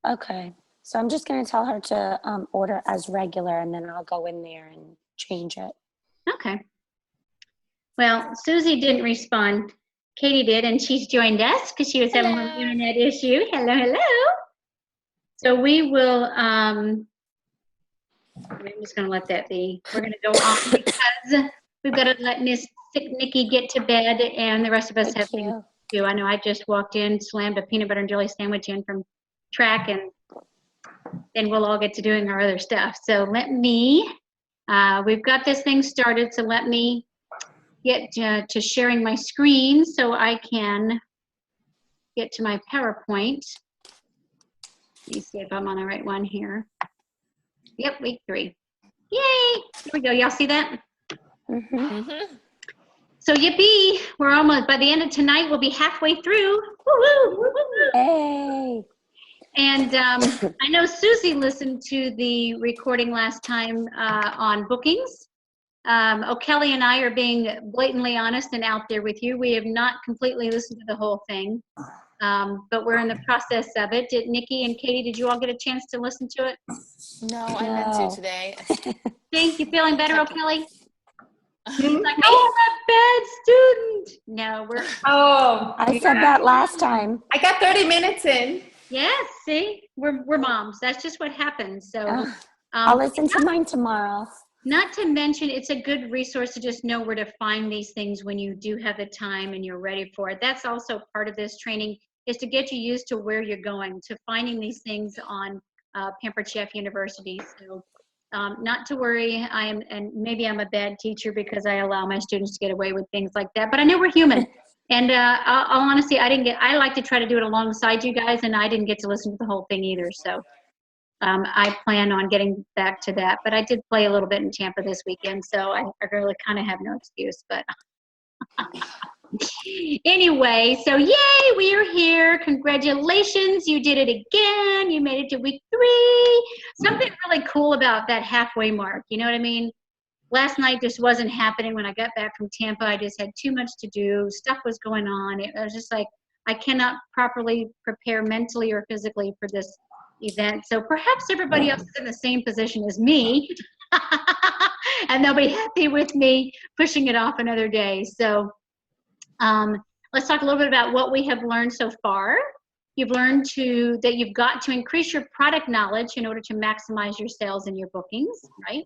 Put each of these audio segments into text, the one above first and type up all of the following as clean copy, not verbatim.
Okay. So I'm just going to tell her to order as regular, and then I'll go in there and change it. Okay. Well, Susie didn't respond. Katie did, and she's joined us because she was having an internet issue. Hello, hello. So we will, I'm just going to let that be. We're going to go on because we've got to let Miss Nikki get to bed, and the rest of us have things to do. I know I just walked in, slammed a peanut butter and jelly sandwich in from track, and then we'll all get to doing our other stuff. So let me, we've got this thing started, so let me get to sharing my screen so I can get to my PowerPoint. Let me see if I'm on the right one here. Yep, week 3. Yay! Here we go. Y'all see that? Mm-hmm. So yippee! We're almost, by the end of tonight, we'll be halfway through. Woo-hoo! Woo-hoo! Hey! And I know Susie listened to the recording last time on bookings. O'Kelly and I are being blatantly honest and out there with you. We have not completely listened to the whole thing, but we're in the process of it. Nikki and Katie, did you all get a chance to listen to it? No, I meant to today. Think you feeling better, O'Kelly? Like, oh, I'm a bad student. No, we're. Oh, I said that last time. I got 30 minutes in. Yes, see, we're moms. That's just what happens. So I'll listen to mine tomorrow. Not to mention, it's a good resource to just know where to find these things when you do have the time and you're ready for it. That's also part of this training, is to get you used to where you're going, to finding these things on Pampered Chef University. So not to worry, and maybe I'm a bad teacher because I allow my students to get away with things like that, but I know we're human. And I'll honestly, I like to try to do it alongside you guys, and I didn't get to listen to the whole thing either. So I plan on getting back to that, but I did play a little bit in Tampa this weekend, so I really kind of have no excuse, but anyway, so yay, we are here. Congratulations, you did it again. You made it to week 3. Something really cool about that halfway mark, you know what I mean? Last night just wasn't happening. When I got back from Tampa, I just had too much to do. Stuff was going on. It was just like, I cannot properly prepare mentally or physically for this event. So perhaps everybody else is in the same position as me, and they'll be happy with me pushing it off another day. So let's talk a little bit about what we have learned so far. You've learned that you've got to increase your product knowledge in order to maximize your sales and your bookings, right?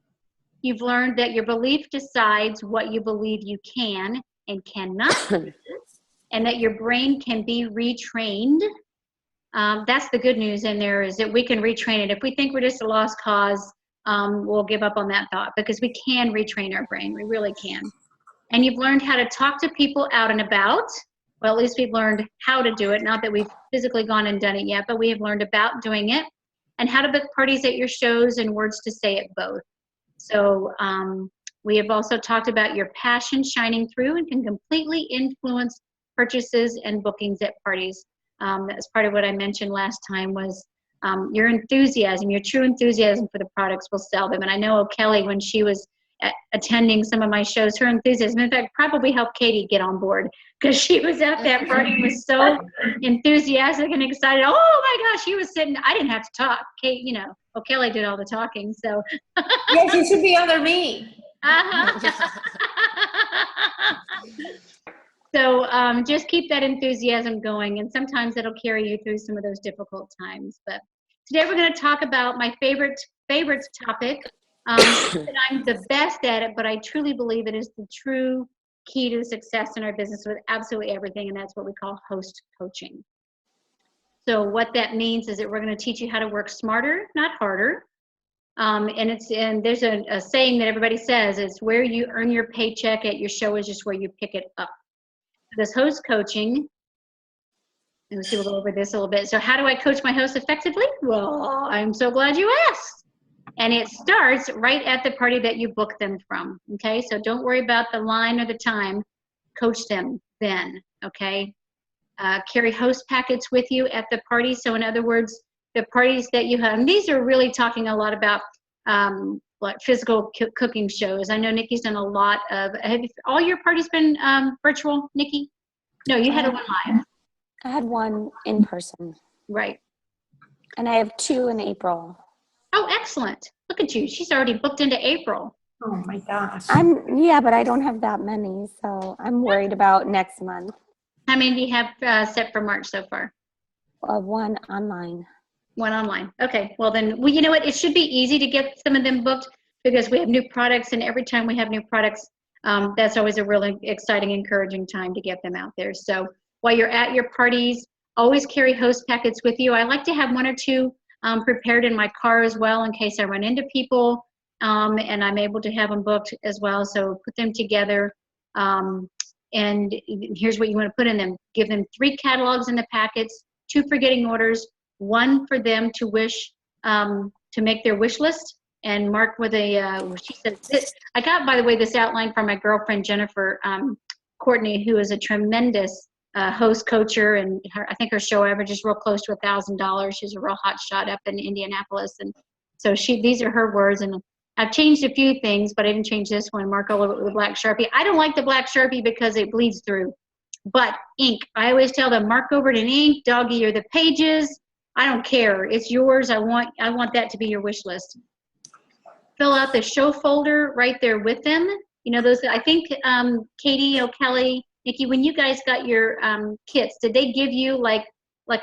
You've learned that your belief decides what you believe you can and cannot do, and that your brain can be retrained. That's the good news in there, is that we can retrain it. If we think we're just a lost cause, we'll give up on that thought, because we can retrain our brain. We really can. And you've learned how to talk to people out and about. Well, at least we've learned how to do it. Not that we've physically gone and done it yet, but we have learned about doing it, and how to book parties at your shows and words to say at both. So we have also talked about your passion shining through and can completely influence purchases and bookings at parties. That's part of what I mentioned last time, was your enthusiasm, your true enthusiasm for the products will sell them. And I know O'Kelly, when she was attending some of my shows, her enthusiasm, in fact, probably helped Katie get on board, because she was at that party, was so enthusiastic and excited. Oh my gosh, she was sitting, I didn't have to talk. Kate, you know, O'Kelly did all the talking, so. Yes, you should be under me. So just keep that enthusiasm going, and sometimes it'll carry you through some of those difficult times. But today we're going to talk about my favorite topic. That I'm the best at it, but I truly believe it is the true key to success in our business with absolutely everything, and that's what we call host coaching. So what that means is that we're going to teach you how to work smarter, not harder. And there's a saying that everybody says, it's where you earn your paycheck at your show is just where you pick it up. This host coaching, and we'll go over this a little bit. So how do I coach my hosts effectively? Well, I'm so glad you asked. And it starts right at the party that you book them from, okay? So don't worry about the line or the time. Coach them then, okay? Carry host packets with you at the party. So in other words, the parties that you have, and these are really talking a lot about like physical cooking shows. I know Nikki's done a lot of, have all your parties been virtual, Nikki? No, you had one live. I had one in person. Right. And I have 2 in April. Oh, excellent. Look at you. She's already booked into April. Oh my gosh. Yeah, but I don't have that many, so I'm worried about next month. How many do you have set for March so far? 1 online. 1 online. Okay. Well, then, you know what? It should be easy to get some of them booked because we have new products, and every time we have new products, that's always a really exciting, encouraging time to get them out there. So while you're at your parties, always carry host packets with you. I like to have 1 or 2 prepared in my car as well in case I run into people, and I'm able to have them booked as well. So put them together. And here's what you want to put in them. Give them 3 catalogs in the packets, 2 for getting orders, 1 for them to wish, to make their wish list, and mark with she said, I got, by the way, this outline from my girlfriend, Jennifer Courtney, who is a tremendous host coacher, and I think her show averages real close to $1,000. She's a real hot shot up in Indianapolis. And so these are her words, and I've changed a few things, but I didn't change this one. Mark all over it with a black Sharpie. I don't like the black Sharpie because it bleeds through. But ink, I always tell them, mark over it in ink, dog-ear the pages. I don't care. It's yours. I want that to be your wish list. Fill out the show folder right there with them. You know, those, I think Katie, O'Kelly, Nikki, when you guys got your kits, did they give you like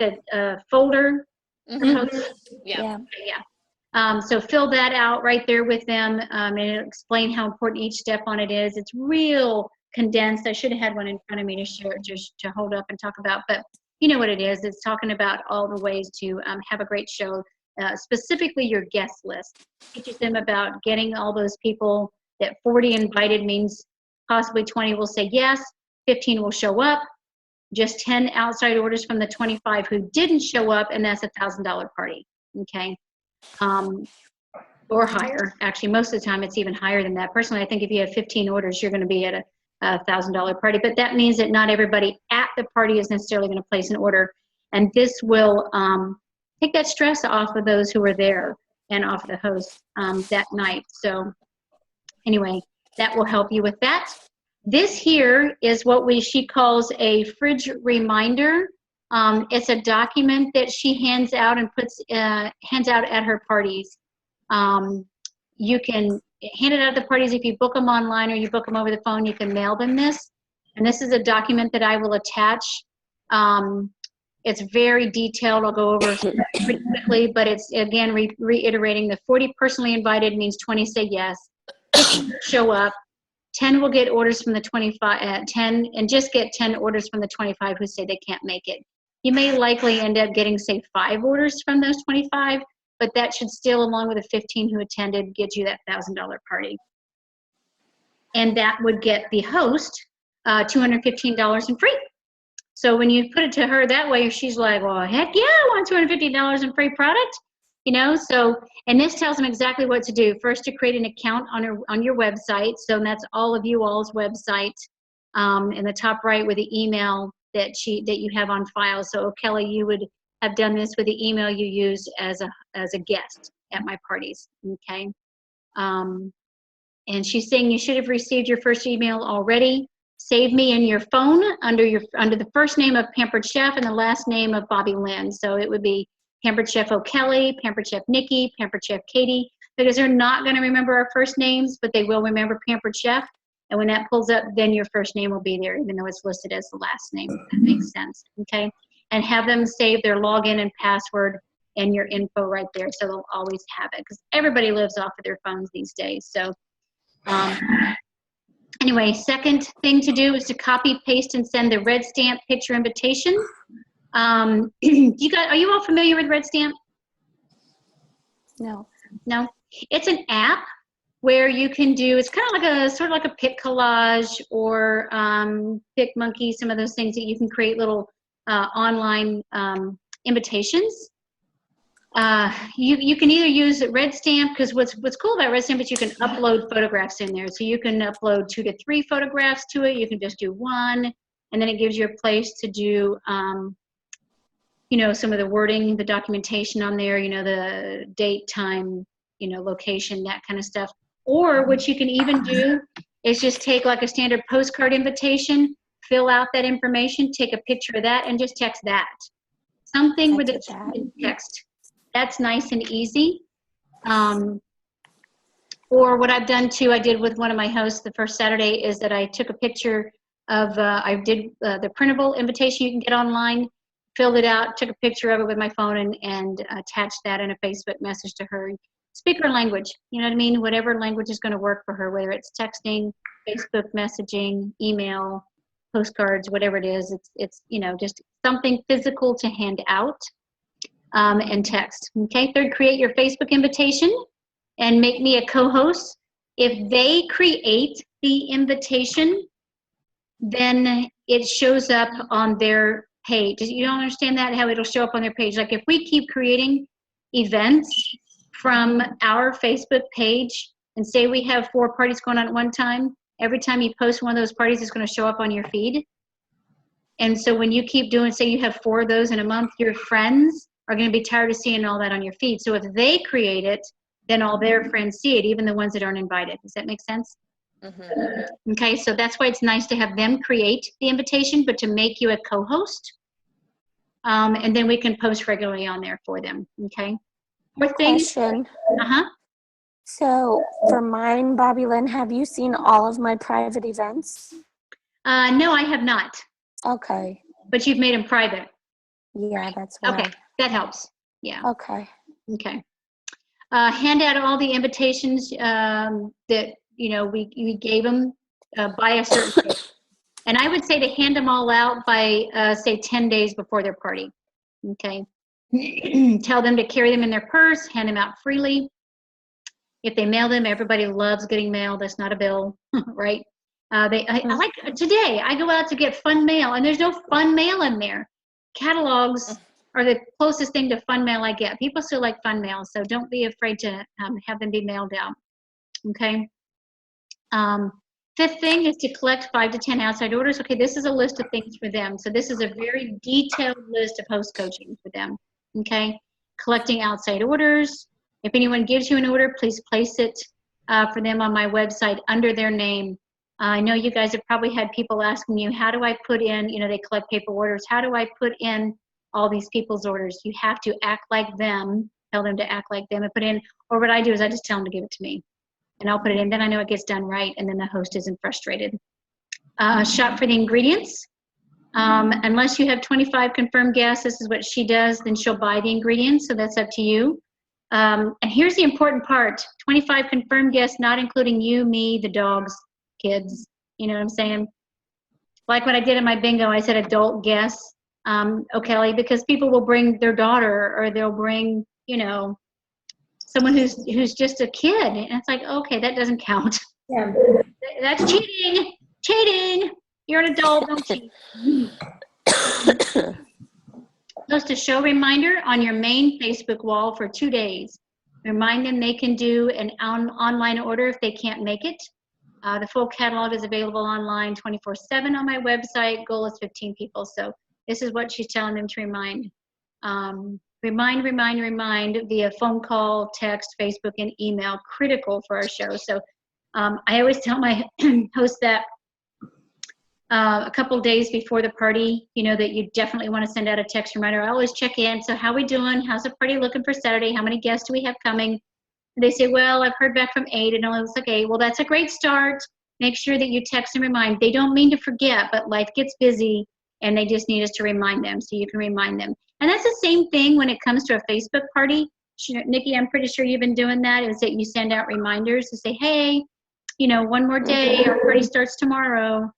a folder? Mhm. Yeah. Yeah. So fill that out right there with them, and it'll explain how important each step on it is. It's real condensed. I should have had one in front of me to share, just to hold up and talk about, but you know what it is. It's talking about all the ways to have a great show, specifically your guest list. Teaches them about getting all those people. That 40 invited means possibly 20 will say yes, 15 will show up, just 10 outside orders from the 25 who didn't show up, and that's $1,000 party, okay? Or higher. Actually, most of the time it's even higher than that. Personally, I think if you have 15 orders, you're going to be at a $1,000 party, but that means that not everybody at the party is necessarily going to place an order, and this will take that stress off of those who are there and off the host that night. So anyway, that will help you with that. This here is what she calls a fridge reminder. It's a document that she hands out and hands out at her parties. You can hand it out at the parties. If you book them online or you book them over the phone, you can mail them this. And this is a document that I will attach. It's very detailed. I'll go over pretty quickly, but it's, again, reiterating the 40 personally invited means 20 say yes, 50 show up, 10 will get orders from the 25, 10, and just get 10 orders from the 25 who say they can't make it. You may likely end up getting, say, 5 orders from those 25, but that should still, along with the 15 who attended, get you that $1,000 party. And that would get the host $215 in free. So when you put it to her that way, she's like, well, heck yeah, I want $250 in free product. You know, so, and this tells them exactly what to do. First, to create an account on your website. So that's all of you all's website in the top right with the email that you have on file. So Kelly, you would have done this with the email you used as a guest at my parties, okay? And she's saying you should have received your first email already. Save me in your phone under the first name of Pampered Chef and the last name of Bobby Lynn. So it would be Pampered Chef O'Kelly, Pampered Chef Nikki, Pampered Chef Katie, because they're not going to remember our first names, but they will remember Pampered Chef. And when that pulls up, then your first name will be there, even though it's listed as the last name. That makes sense, okay? And have them save their login and password and your info right there, so they'll always have it, because everybody lives off of their phones these days. So anyway, second thing to do is to copy, paste, and send the red stamp picture invitation. Are you all familiar with Red Stamp? No. No? It's an app where you can do, it's kind of like sort of like a Pic Collage or PicMonkey, some of those things that you can create little online invitations. You can either use Red Stamp, because what's cool about Red Stamp is you can upload photographs in there. So you can upload 2 to 3 photographs to it. You can just do 1, and then it gives you a place to do you know, some of the wording, the documentation on there, you know, the date, time, you know, location, that kind of stuff. Or what you can even do is just take like a standard postcard invitation, fill out that information, take a picture of that, and just text that. Something with it in text. That's nice and easy. Or what I've done too, I did with one of my hosts the first Saturday, is that I took a picture of, I did the printable invitation you can get online, filled it out, took a picture of it with my phone, and attached that in a Facebook message to her. Speak her language, you know what I mean? Whatever language is going to work for her, whether it's texting, Facebook messaging, email, postcards, whatever it is. It's you know, just something physical to hand out, and text. Okay, third, create your Facebook invitation and make me a co-host. If they create the invitation, then it shows up on their page. You don't understand that, how it'll show up on their page? Like if we keep creating events from our Facebook page and say we have 4 parties going on at one time, every time you post one of those parties, it's going to show up on your feed. And so when you keep doing, say you have 4 of those in a month, your friends are going to be tired of seeing all that on your feed. So if they create it, then all their friends see it, even the ones that aren't invited. Does that make sense? Mm-hmm. Okay, so that's why it's nice to have them create the invitation, but to make you a co-host. And then we can post regularly on there for them, okay? Fourth thing, Question. uh-huh. So for mine, Bobby Lynn, have you seen all of my private events? No, I have not, Okay. but you've made them private. Yeah, that's why. Okay, that helps, yeah, Okay. okay. Hand out all the invitations that, you know, we gave them by a certain date. And I would say to hand them all out by, say, 10 days before their party, okay? Tell them to carry them in their purse, hand them out freely. If they mail them, everybody loves getting mail. That's not a bill, right? I like, today, I go out to get fun mail, and there's no fun mail in there. Catalogs are the closest thing to fun mail I get. People still like fun mail, so don't be afraid to have them be mailed out, okay? Fifth thing is to collect 5 to 10 outside orders. Okay, this is a list of things for them. So this is a very detailed list of host coaching for them, okay? Collecting outside orders. If anyone gives you an order, please place it for them on my website under their name. I know you guys have probably had people asking you, how do I put in, you know, they collect paper orders. How do I put in all these people's orders? You have to act like them, tell them to act like them and put in, or what I do is I just tell them to give it to me. And I'll put it in, then I know it gets done right, and then the host isn't frustrated. Shop for the ingredients. Unless you have 25 confirmed guests, this is what she does, then she'll buy the ingredients, so that's up to you. And here's the important part, 25 confirmed guests, not including you, me, the dogs, kids, you know what I'm saying? Like when I did in my bingo, I said adult guests, okay, because people will bring their daughter, or they'll bring, you know, someone who's just a kid, and it's like, okay, that doesn't count. Yeah. That's cheating. Cheating. You're an adult, don't cheat. Post a show reminder on your main Facebook wall for 2 days. Remind them they can do an online order if they can't make it. The full catalog is available online 24/7 on my website. Goal is 15 people. So this is what she's telling them to remind. Remind via phone call, text, Facebook, and email, critical for our show. So I always tell my hosts that a couple days before the party, you know, that you definitely want to send out a text reminder. I always check in. So how we doing? How's the party looking for Saturday? How many guests do we have coming? And they say, well, I've heard back from 8, and I was like, okay, well, that's a great start. Make sure that you text and remind. They don't mean to forget, but life gets busy, and they just need us to remind them, so you can remind them. And that's the same thing when it comes to a Facebook party. Nikki, I'm pretty sure you've been doing that, is that you send out reminders to say, hey, you know, one more day, our party starts tomorrow.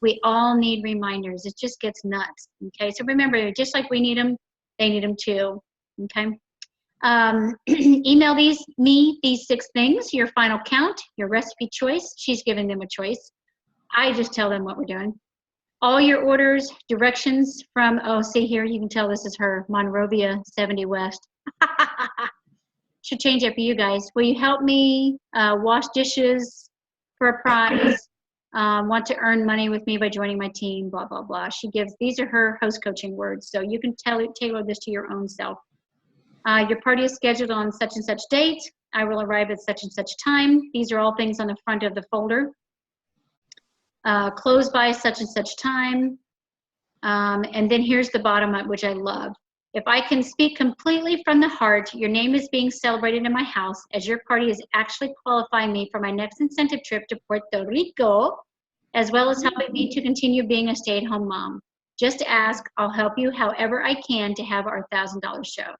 We all need reminders. It just gets nuts, okay? So remember, just like we need them, they need them too, okay? Email these 6 things, your final count, your recipe choice. She's giving them a choice. I just tell them what we're doing. All your orders, directions from, oh, see here, you can tell this is her, Monrovia 70 West. Should change it for you guys. Will you help me wash dishes for a prize? Want to earn money with me by joining my team, blah, blah, blah. She gives, these are her host coaching words, so you can tailor this to your own self. Your party is scheduled on such and such date. I will arrive at such and such time. These are all things on the front of the folder. Close by such and such time. And then here's the bottom up, which I love. If I can speak completely from the heart, your name is being celebrated in my house as your party is actually qualifying me for my next incentive trip to Puerto Rico, as well as helping me to continue being a stay-at-home mom. Just ask, I'll help you however I can to have our $1,000 show.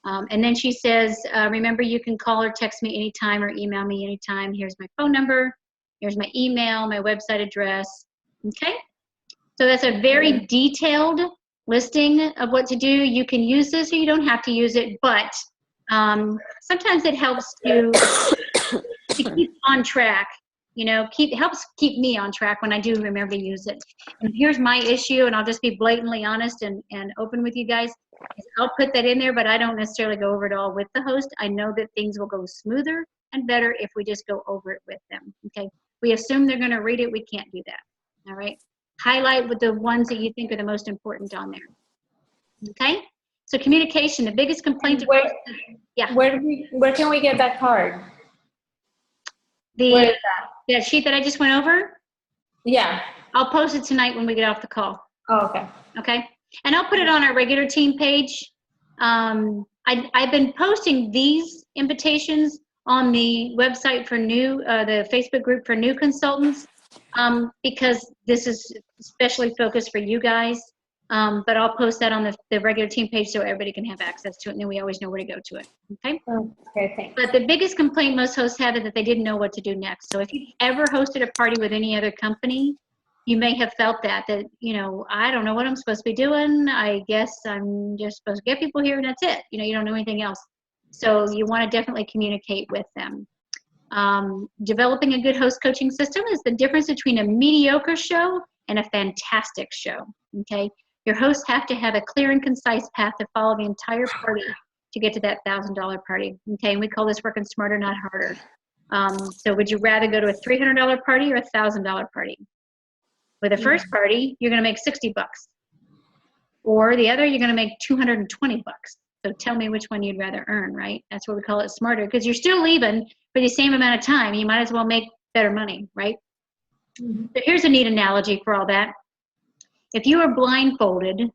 And then she says, remember, you can call or text me anytime or email me anytime. Here's my phone number. Here's my email, my website address. Okay? So that's a very detailed listing of what to do. You can use this or you don't have to use it, but sometimes it helps to keep on track. You know, helps keep me on track when I do remember to use it. And here's my issue, and I'll just be blatantly honest and open with you guys. I'll put that in there, but I don't necessarily go over it all with the host. I know that things will go smoother and better if we just go over it with them. Okay, we assume they're going to read it. We can't do that. All right, highlight with the ones that you think are the most important on there. Okay, so communication, the biggest complaint. Where can we get that card? That sheet that I just went over? Yeah. I'll post it tonight when we get off the call. Oh, okay. Okay? And I'll put it on our regular team page. I've been posting these invitations on the website for the Facebook group for new consultants because this is especially focused for you guys. But I'll post that on the regular team page so everybody can have access to it, and then we always know where to go to it. Okay? Okay, thanks. But the biggest complaint most hosts have is that they didn't know what to do next. So if you've ever hosted a party with any other company, you may have felt that, you know, I don't know what I'm supposed to be doing. I guess I'm just supposed to get people here and that's it. You know, you don't know anything else. So you want to definitely communicate with them. Developing a good host coaching system is the difference between a mediocre show and a fantastic show. Okay? Your hosts have to have a clear and concise path to follow the entire party to get to that $1,000 party. Okay, and we call this working smarter, not harder. So would you rather go to a $300 party or a $1,000 party? With the first party, you're going to make $60. Or the other, you're going to make $220. So tell me which one you'd rather earn, right? That's what we call it smarter, because you're still leaving for the same amount of time. You might as well make better money, right? So here's a neat analogy for all that. If you were blindfolded,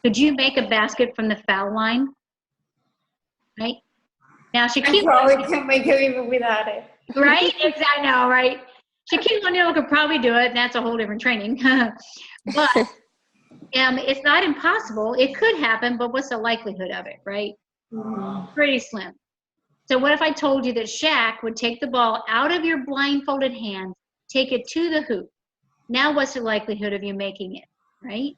could you make a basket from the foul line? Right? Now, Shaquille... I probably can make it even without it. Right? I know, right? Shaquille O'Neal could probably do it, and that's a whole different training. But it's not impossible. It could happen, but what's the likelihood of it, right? Pretty slim. So what if I told you that Shaq would take the ball out of your blindfolded hands, take it to the hoop? Now what's the likelihood of you making it, right?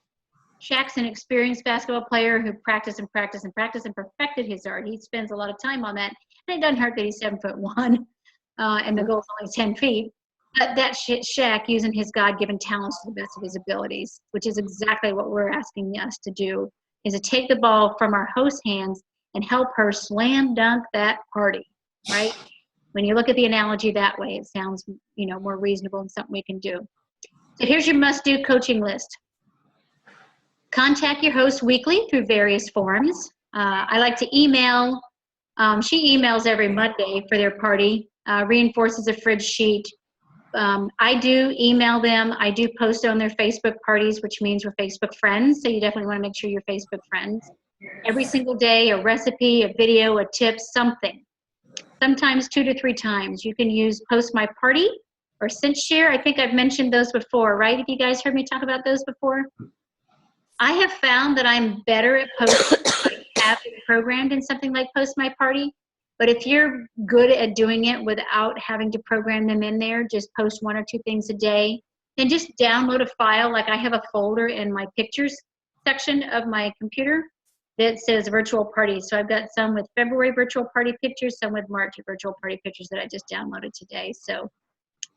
Shaq's an experienced basketball player who practiced and perfected his art. He spends a lot of time on that. And it doesn't hurt that he's 7'1", and the goal's only 10 feet. But that's Shaq using his God-given talents to the best of his abilities, which is exactly what we're asking us to do, is to take the ball from our host hands and help her slam dunk that party, right? When you look at the analogy that way, it sounds, more reasonable and something we can do. So here's your must-do coaching list. Contact your host weekly through various forms. I like to email. She emails every Monday for their party, reinforces a fridge sheet. I do email them. I do post on their Facebook parties, which means we're Facebook friends. So you definitely want to make sure you're Facebook friends. Every single day, a recipe, a video, a tip, something. Sometimes 2 to 3 times. You can use Post My Party or SenseShare. I think I've mentioned those before, right? Have you guys heard me talk about those before? I have found that I'm better at posting have it programmed in something like Post My Party. But if you're good at doing it without having to program them in there, just post 1 or 2 things a day, then just download a file. Like I have a folder in my pictures section of my computer that says virtual parties. So I've got some with February virtual party pictures, some with March virtual party pictures that I just downloaded today. So,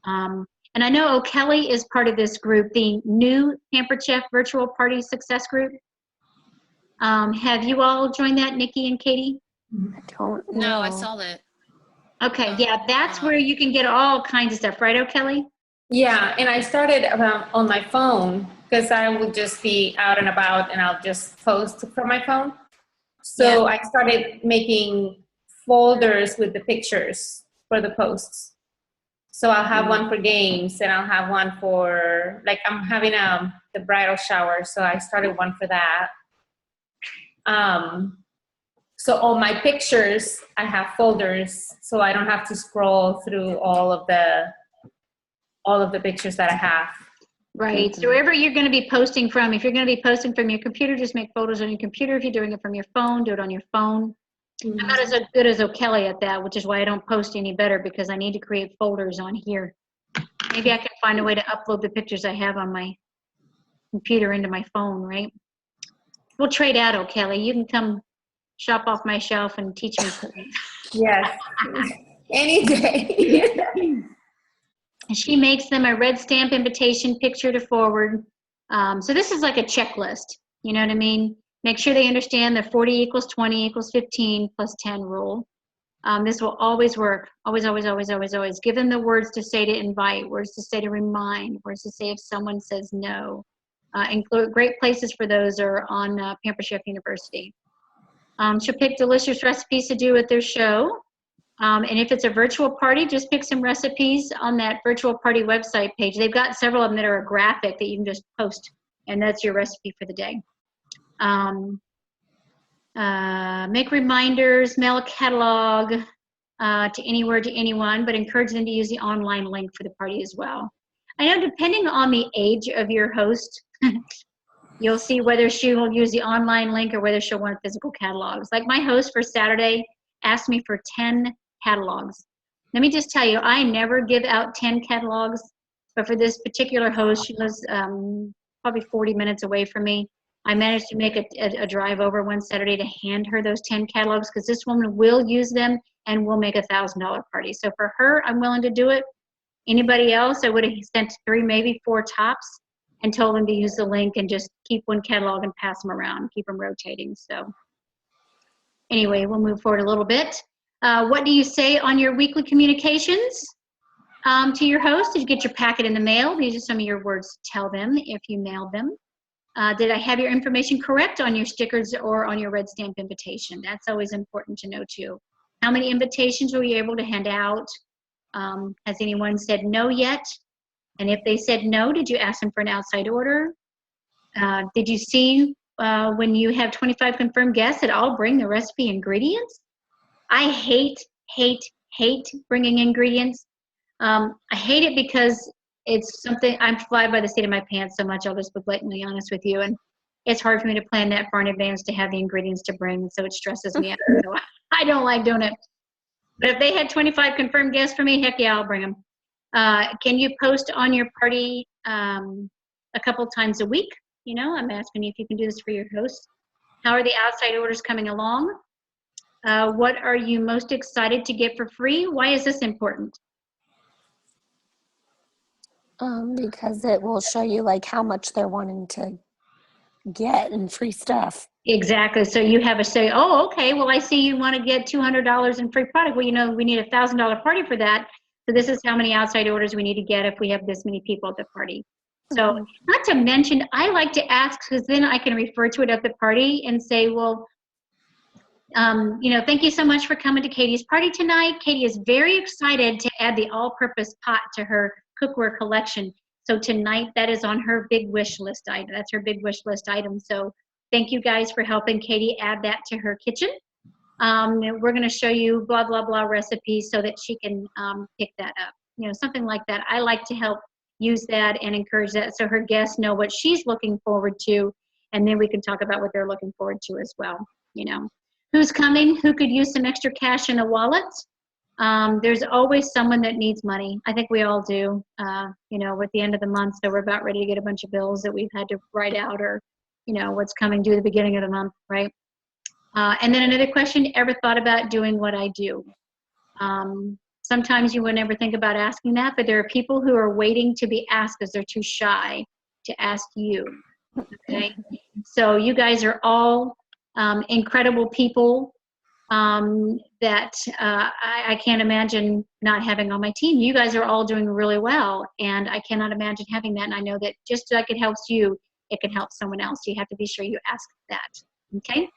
and I know O'Kelly is part of this group, the new Pampered Chef virtual party success group. Have you all joined that, Nikki and Katie? I don't know. No, I saw that. Okay, yeah, that's where you can get all kinds of stuff, right, O'Kelly? Yeah, and I started on my phone because I will just be out and about and I'll just post from my phone. So I started making folders with the pictures for the posts. So I'll have one for games and I'll have one for, like I'm having the bridal shower. So I started one for that. So on my pictures, I have folders, so I don't have to scroll through all of the pictures that I have. Right. So wherever you're going to be posting from, if you're going to be posting from your computer, just make photos on your computer. If you're doing it from your phone, do it on your phone. I'm not as good as O'Kelly at that, which is why I don't post any better, because I need to create folders on here. Maybe I can find a way to upload the pictures I have on my computer into my phone, right? We'll trade out, O'Kelly. You can come shop off my shelf and teach me something. Yes, any day. And she makes them a red stamp invitation picture to forward. So this is like a checklist, you know what I mean? Make sure they understand the 40 equals 20 equals 15 plus 10 rule. This will always work. Always, always, always, always, always. Give them the words to say to invite, words to say to remind, words to say if someone says no. Include great places for those are on Pampered Chef University. She'll pick delicious recipes to do at their show. And if it's a virtual party, just pick some recipes on that virtual party website page. They've got several of them that are a graphic that you can just post, and that's your recipe for the day. Make reminders, mail a catalog to anywhere to anyone, but encourage them to use the online link for the party as well. I know depending on the age of your host, you'll see whether she will use the online link or whether she'll want physical catalogs. Like my host for Saturday asked me for 10 catalogs. Let me just tell you, I never give out 10 catalogs, but for this particular host, she was probably 40 minutes away from me. I managed to make a drive over one Saturday to hand her those 10 catalogs, because this woman will use them and will make $1,000 party. So for her, I'm willing to do it. Anybody else, I would have sent 3, maybe 4 tops, and told them to use the link and just keep one catalog and pass them around, keep them rotating. So anyway, we'll move forward a little bit. What do you say on your weekly communications to your host? Did you get your packet in the mail? These are some of your words to tell them if you mailed them. Did I have your information correct on your stickers or on your red stamp invitation? That's always important to know too. How many invitations were you able to hand out? Has anyone said no yet? And if they said no, did you ask them for an outside order? Did you see when you have 25 confirmed guests that all bring the recipe ingredients? I hate bringing ingredients. I hate it because it's something, I'm fly by the seat of my pants so much, I'll just be blatantly honest with you. And it's hard for me to plan that far in advance to have the ingredients to bring, so it stresses me out. So I don't like doing it. But if they had 25 confirmed guests for me, heck yeah, I'll bring them. Can you post on your party a couple times a week? You know, I'm asking you if you can do this for your host. How are the outside orders coming along? What are you most excited to get for free? Why is this important? Because it will show you like how much they're wanting to get in free stuff. Exactly. So you have a say, oh, okay, well, I see you want to get $200 in free product. Well, you know, we need a $1,000 party for that. So this is how many outside orders we need to get if we have this many people at the party. So not to mention, I like to ask, because then I can refer to it at the party and say, well, you know, thank you so much for coming to Katie's party tonight. Katie is very excited to add the all-purpose pot to her cookware collection. So tonight, that is on her big wish list item. That's her big wish list item. So thank you guys for helping Katie add that to her kitchen. We're going to show you blah, blah, blah recipes so that she can pick that up. You know, something like that. I like to help use that and encourage that so her guests know what she's looking forward to, and then we can talk about what they're looking forward to as well. You know, who's coming? Who could use some extra cash in a wallet? There's always someone that needs money. I think we all do. You know, at the end of the month, so we're about ready to get a bunch of bills that we've had to write out, or, you know, what's coming due at the beginning of the month, right? And then another question, ever thought about doing what I do? Sometimes you would never think about asking that, but there are people who are waiting to be asked because they're too shy to ask you, okay? So you guys are all incredible people that I can't imagine not having on my team. You guys are all doing really well, and I cannot imagine having that, and I know that just like it helps you, it can help someone else. You have to be sure you ask that, okay?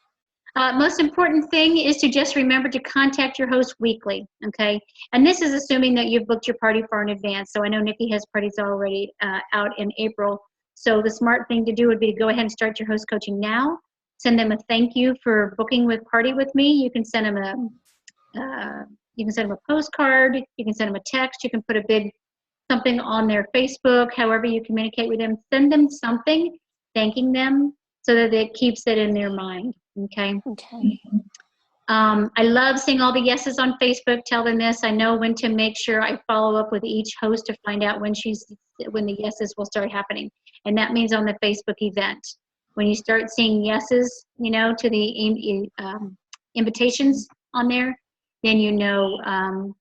Most important thing is to just remember to contact your host weekly, okay? And this is assuming that you've booked your party far in advance. So I know Nikki has parties already out in April. So the smart thing to do would be to go ahead and start your host coaching now, send them a thank you for booking with Party with me. You can send them a postcard. You can send them a text. You can put a big something on their Facebook, however you communicate with them. Send them something thanking them so that it keeps it in their mind, okay? Okay. I love seeing all the yeses on Facebook. Tell them this. I know when to make sure I follow up with each host to find out when the yeses will start happening. And that means on the Facebook event. When you start seeing yeses, you know, to the invitations on there, then you know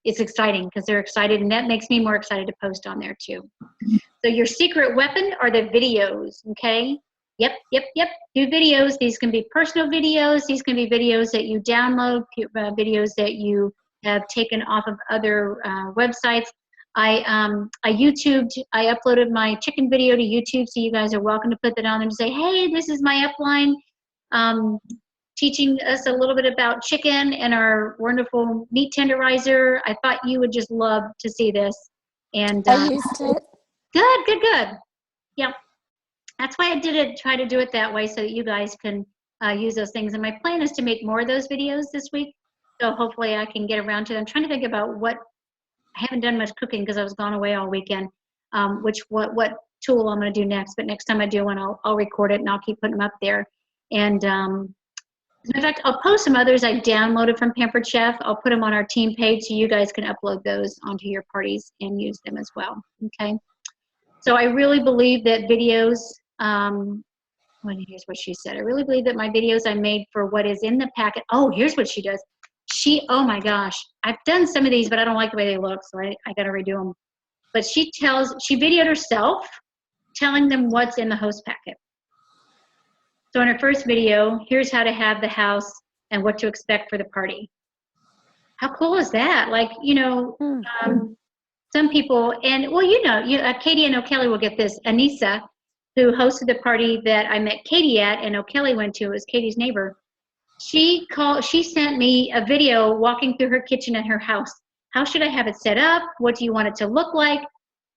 it's exciting because they're excited, and that makes me more excited to post on there too. So your secret weapon are the videos, okay? Yep. Do videos. These can be personal videos. These can be videos that you download, videos that you have taken off of other websites. I uploaded my chicken video to YouTube, so you guys are welcome to put that on and say, hey, this is my upline teaching us a little bit about chicken and our wonderful meat tenderizer. I thought you would just love to see this. And I used it. Good. Yeah. That's why I try to do it that way so that you guys can use those things. And my plan is to make more of those videos this week. So hopefully I can get around to them. I'm trying to think about I haven't done much cooking because I was gone away all weekend, what tool I'm going to do next. But next time I do one, I'll record it and I'll keep putting them up there. And in fact, I'll post some others I downloaded from Pampered Chef. I'll put them on our team page so you guys can upload those onto your parties and use them as well, okay? So I really believe that videos, here's what she said. I really believe that my videos I made for what is in the packet. Oh, here's what she does. Oh my gosh, I've done some of these, but I don't like the way they look, so I got to redo them. But she videoed herself telling them what's in the host packet. So in her first video, here's how to have the house and what to expect for the party. How cool is that? Like, you know, some people, and well, Katie and O'Kelly will get this. Anissa, who hosted the party that I met Katie at and O'Kelly went to, was Katie's neighbor. She sent me a video walking through her kitchen at her house. How should I have it set up? What do you want it to look like?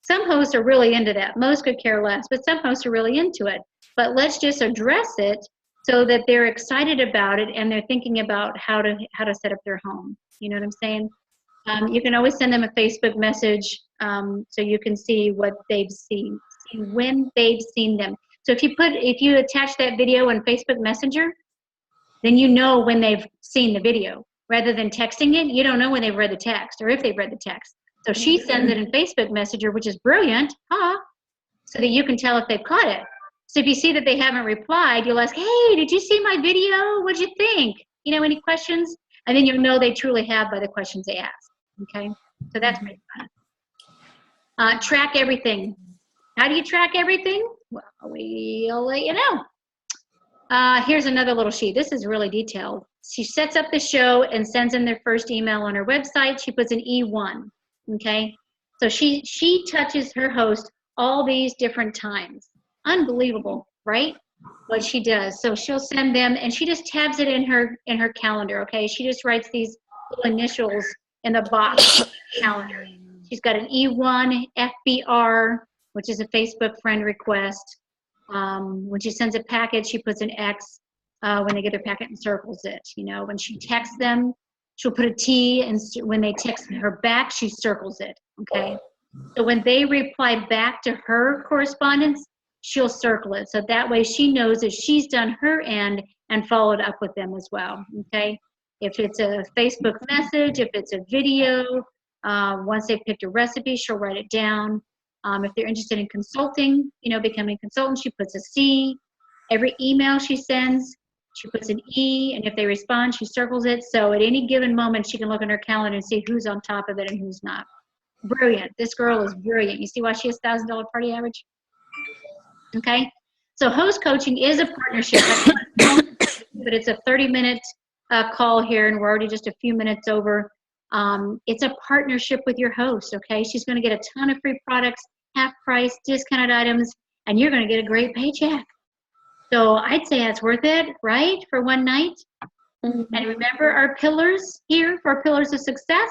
Some hosts are really into that. Most could care less, but some hosts are really into it. But let's just address it so that they're excited about it and they're thinking about how to set up their home. You know what I'm saying? You can always send them a Facebook message so you can see what they've seen, see when they've seen them. So if you attach that video in Facebook Messenger, then you know when they've seen the video. Rather than texting it, you don't know when they've read the text or if they've read the text. So she sends it in Facebook Messenger, which is brilliant, so that you can tell if they've caught it. So if you see that they haven't replied, you'll ask, hey, did you see my video? What'd you think? You know, any questions? And then you'll know they truly have by the questions they ask, okay? So that's pretty fun. Track everything. How do you track everything? Well, we'll let you know. Here's another little sheet. This is really detailed. She sets up the show and sends in their first email on her website. She puts an E1, okay? So she touches her host all these different times. Unbelievable, right? What she does. So she'll send them, and she just tabs it in her calendar, okay? She just writes these little initials in the box calendar. She's got an E1 FBR, which is a Facebook friend request. When she sends a package, she puts an X. When they get their packet and circles it. You know, when she texts them, she'll put a T, and when they text her back, she circles it, okay? So when they reply back to her correspondence, she'll circle it. So that way she knows that she's done her end and followed up with them as well, okay? If it's a Facebook message, if it's a video, once they've picked a recipe, she'll write it down. If they're interested in consulting, you know, becoming a consultant, she puts a C. Every email she sends, she puts an E, and if they respond, she circles it. So at any given moment, she can look in her calendar and see who's on top of it and who's not. Brilliant. This girl is brilliant. You see why she has $1,000 party average? Okay. So host coaching is a partnership, but it's a 30-minute call here, and we're already just a few minutes over. It's a partnership with your host, okay? She's going to get a ton of free products, half price, discounted items, and you're going to get a great paycheck. So I'd say that's worth it, right, for one night? And remember our pillars here, for our pillars of success.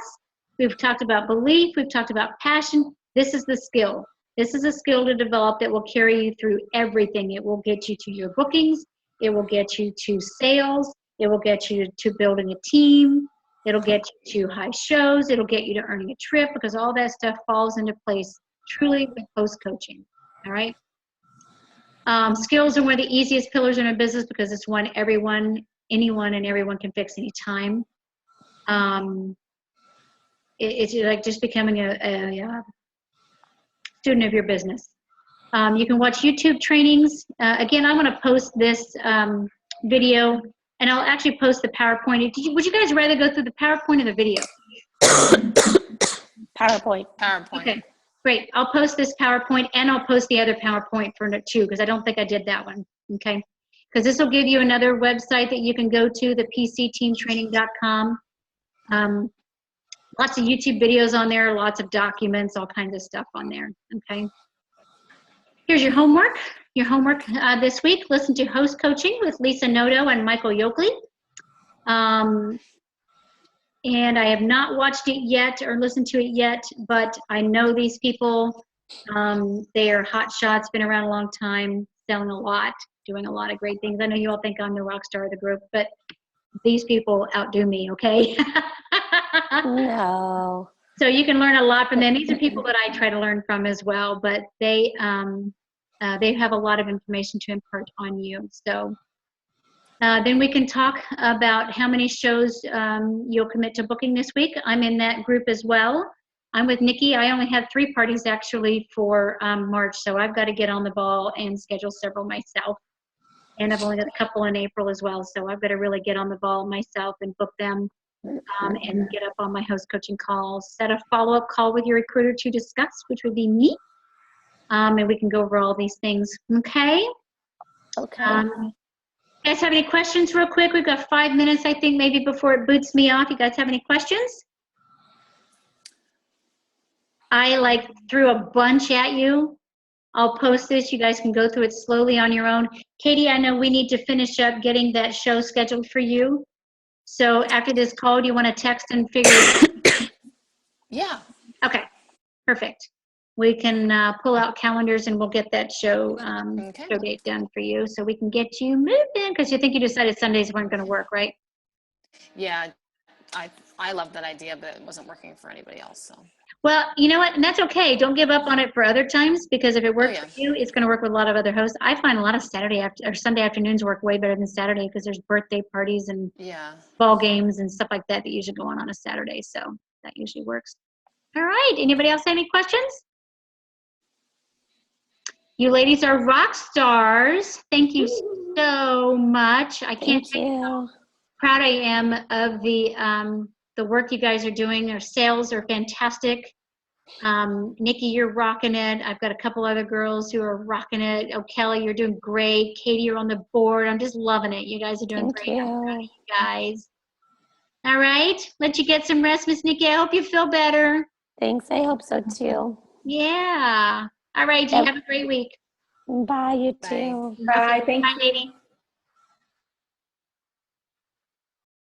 We've talked about belief. We've talked about passion. This is the skill. This is a skill to develop that will carry you through everything. It will get you to your bookings. It will get you to sales. It will get you to building a team. It'll get you to high shows. It'll get you to earning a trip, because all that stuff falls into place truly with host coaching. All right. Skills are one of the easiest pillars in a business, because it's one anyone and everyone can fix anytime. It's like just becoming a student of your business. You can watch YouTube trainings. Again, I'm going to post this video, and I'll actually post the PowerPoint. Would you guys rather go through the PowerPoint or the video? PowerPoint. PowerPoint. Okay, great. I'll post this PowerPoint, and I'll post the other PowerPoint for it too, because I don't think I did that one. Okay, because this will give you another website that you can go to, the PCTeamTraining.com. Lots of YouTube videos on there, lots of documents, all kinds of stuff on there. Okay. Here's your homework. Your homework this week: listen to Host Coaching with Lisa Noto and Michael Yoakley. And I have not watched it yet or listened to it yet, but I know these people. They are hot shots, been around a long time, selling a lot, doing a lot of great things. I know you all think I'm the rock star of the group, but these people outdo me, okay? No. So you can learn a lot from them. These are people that I try to learn from as well, but they have a lot of information to impart on you. So then we can talk about how many shows you'll commit to booking this week. I'm in that group as well. I'm with Nikki. I only have 3 parties actually for March, so I've got to get on the ball and schedule several myself. And I've only got a couple in April as well, so I've got to really get on the ball myself and book them. And get up on my host coaching calls, set a follow-up call with your recruiter to discuss, which would be me. And we can go over all these things, okay? Okay. You guys have any questions real quick? We've got 5 minutes, I think, maybe before it boots me off. You guys have any questions? I threw a bunch at you. I'll post this. You guys can go through it slowly on your own. Katie, I know we need to finish up getting that show scheduled for you. So after this call, do you want to text and figure it out? Yeah. Okay, perfect. We can pull out calendars and we'll get that show Okay. show date done for you, so we can get you moving, because you think you decided Sundays weren't going to work, right? Yeah. I love that idea, but it wasn't working for anybody else. So. Well, you know what? And that's okay. Don't give up on it for other times, because if it works yeah. for you, it's going to work with a lot of other hosts. I find a lot of Sunday afternoons work way better than Saturday, because there's birthday parties and Yeah. ball games and stuff like that usually go on a Saturday. So that usually works. All right. Anybody else have any questions? You ladies are rock stars. Thank you so much. I can't Thank tell you how you. proud I am of the work you guys are doing. Our sales are fantastic. Nikki, you're rocking it. I've got a couple other girls who are rocking it. Oh, Kelly, you're doing great. Katie, you're on the board. I'm just loving it. You guys are doing Thank great. I'm proud of you. you guys. All right. Let you get some rest, Miss Nikki. I hope you feel better. Thanks. I hope so too. Yeah. All right. You Yep. have a great week. Bye, you Bye. too. Bye. Thank Bye, you. lady.